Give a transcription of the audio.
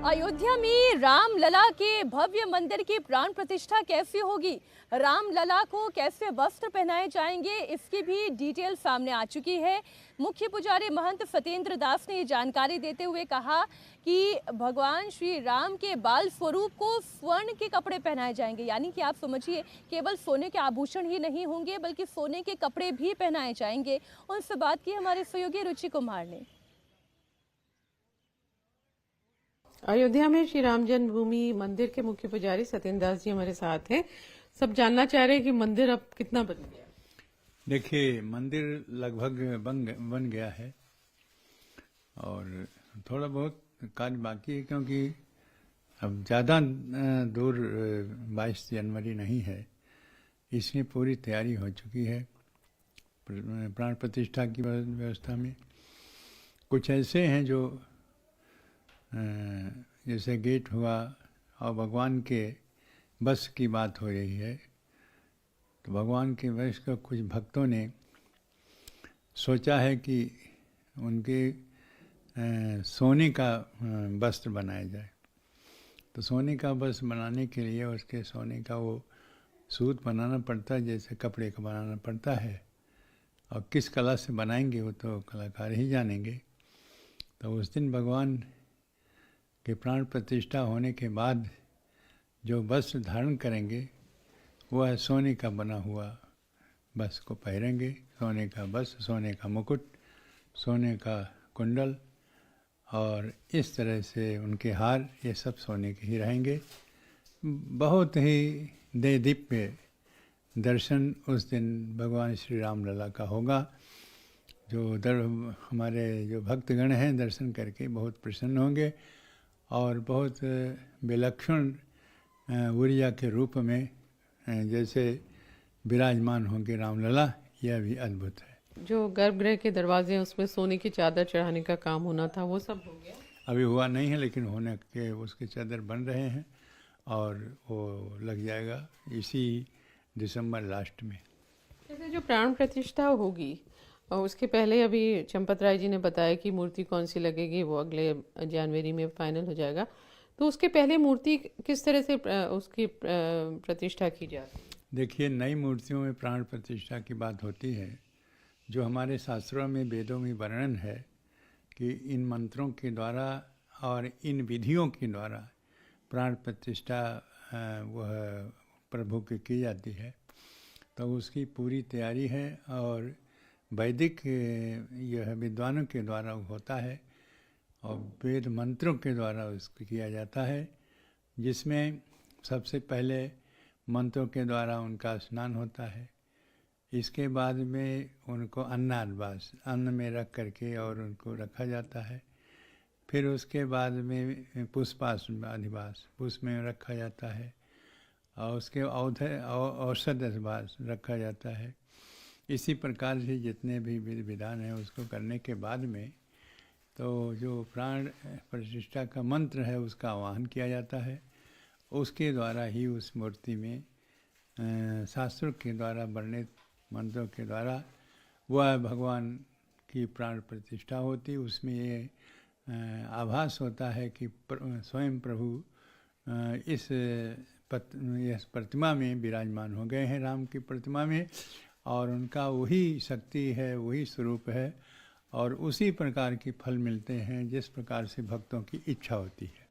अयोध्या में रामलला के भव्य मंदिर की प्राण प्रतिष्ठा कैसे होगी, रामलला को कैसे वस्त्र पहनाए जाएंगे, इसकी भी डिटेल सामने आ चुकी है। मुख्य पुजारी महंत सत्येंद्र दास ने ये जानकारी देते हुए कहा कि भगवान श्री राम के बाल स्वरूप को स्वर्ण के कपड़े पहनाए जाएंगे। यानी कि आप समझिए, केवल सोने के आभूषण ही नहीं होंगे बल्कि सोने के कपड़े भी पहनाए जाएंगे। उनसे बात की हमारे सहयोगी रुचि कुमार ने। अयोध्या में श्री राम जन्मभूमि मंदिर के मुख्य पुजारी सत्येंद्र दास जी हमारे साथ हैं। सब जानना चाह रहे हैं कि मंदिर अब कितना बन गया। देखिए, मंदिर लगभग बन गया है और थोड़ा बहुत कार्य बाकी है, क्योंकि अब ज़्यादा दूर 22 जनवरी नहीं है, इसमें पूरी तैयारी हो चुकी है। प्राण प्रतिष्ठा की व्यवस्था में कुछ ऐसे हैं जो जैसे गेट हुआ और भगवान के बस की बात हो रही है, तो भगवान के बस का कुछ भक्तों ने सोचा है कि उनके सोने का वस्त्र बनाया जाए। तो सोने का वस्त्र बनाने के लिए उसके सोने का वो सूत बनाना पड़ता है, जैसे कपड़े का बनाना पड़ता है, और किस कला से बनाएंगे वो तो कलाकार ही जानेंगे। तो उस दिन भगवान के प्राण प्रतिष्ठा होने के बाद जो वस्त्र धारण करेंगे वह सोने का बना हुआ वस्त्र को पहनेंगे। सोने का वस्त्र, सोने का मुकुट, सोने का कुंडल और इस तरह से उनके हार, ये सब सोने के ही रहेंगे। बहुत ही दिव्य दर्शन उस दिन भगवान श्री रामलला का होगा, जो हमारे जो भक्तगण हैं दर्शन करके बहुत प्रसन्न होंगे और बहुत विलक्षण ऊर्जा के रूप में जैसे विराजमान होंगे रामलला, यह भी अद्भुत है। जो गर्भगृह के दरवाजे हैं उसमें सोने की चादर चढ़ाने का काम होना था, वो सब हो गया? अभी हुआ नहीं है, लेकिन होने के उसके चादर बन रहे हैं और वो लग जाएगा इसी दिसंबर लास्ट में। जैसे जो प्राण प्रतिष्ठा होगी और उसके पहले अभी चंपत राय जी ने बताया कि मूर्ति कौन सी लगेगी वो अगले जनवरी में फाइनल हो जाएगा, तो उसके पहले मूर्ति किस तरह से उसकी प्रतिष्ठा की जाती है? देखिए, नई मूर्तियों में प्राण प्रतिष्ठा की बात होती है। जो हमारे शास्त्रों में, वेदों में वर्णन है कि इन मंत्रों के द्वारा और इन विधियों के द्वारा प्राण प्रतिष्ठा वह प्रभु की जाती है, तो उसकी पूरी तैयारी है और वैदिक यह विद्वानों के द्वारा होता है और वेद मंत्रों के द्वारा उसको किया जाता है, जिसमें सबसे पहले मंत्रों के द्वारा उनका स्नान होता है। इसके बाद में उनको अन्नादिवास, अन्न में रख करके और उनको रखा जाता है। फिर उसके बाद में पुष्पाधिवास, पुष्प में रखा जाता है और उसके औषधवास रखा जाता है। इसी प्रकार से जितने भी विधि विधान हैं उसको करने के बाद में तो जो प्राण प्रतिष्ठा का मंत्र है उसका आवाहन किया जाता है। उसके द्वारा ही उस मूर्ति में शास्त्रों के द्वारा वर्णित मंत्रों के द्वारा वह भगवान की प्राण प्रतिष्ठा होती। उसमें ये आभास होता है कि स्वयं प्रभु इस प्रतिमा में विराजमान हो गए हैं, राम की प्रतिमा में, और उनका वही शक्ति है, वही स्वरूप है और उसी प्रकार के फल मिलते हैं जिस प्रकार से भक्तों की इच्छा होती है।